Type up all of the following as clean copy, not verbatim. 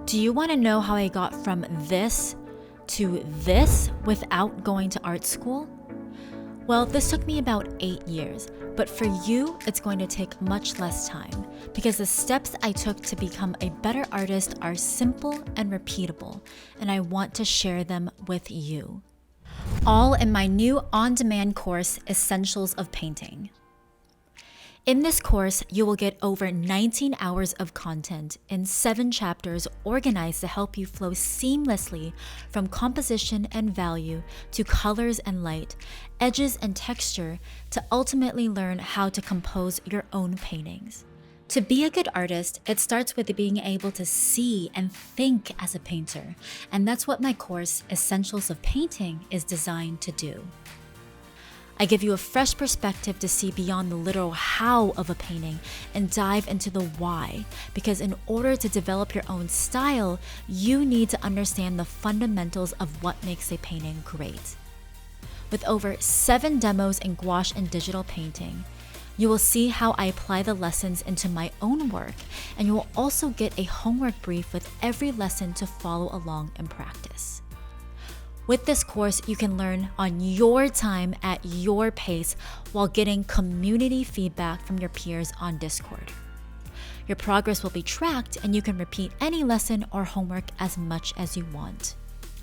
Do you want to know how I got from this to this without going to art school? Well, this took me about 8 years, but for you, it's going to take much less time because the steps I took to become a better artist are simple and repeatable, and I want to share them with you. All in my new on-demand course, Essentials of Painting. In this course, you will get over 19 hours of content in 7 chapters organized to help you flow seamlessly from composition and value to colors and light, edges and texture to ultimately learn how to compose your own paintings. To be a good artist, it starts with being able to see and think as a painter, and that's what my course, Essentials of Painting, is designed to do. I give you a fresh perspective to see beyond the literal how of a painting and dive into the why, because in order to develop your own style, you need to understand the fundamentals of what makes a painting great. With over 7 demos in gouache and digital painting, you will see how I apply the lessons into my own work, and you will also get a homework brief with every lesson to follow along and practice. With this course, you can learn on your time at your pace while getting community feedback from your peers on Discord. Your progress will be tracked and you can repeat any lesson or homework as much as you want.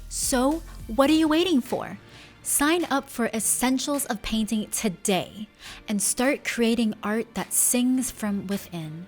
So, what are you waiting for? Sign up for Essentials of Painting today and start creating art that sings from within.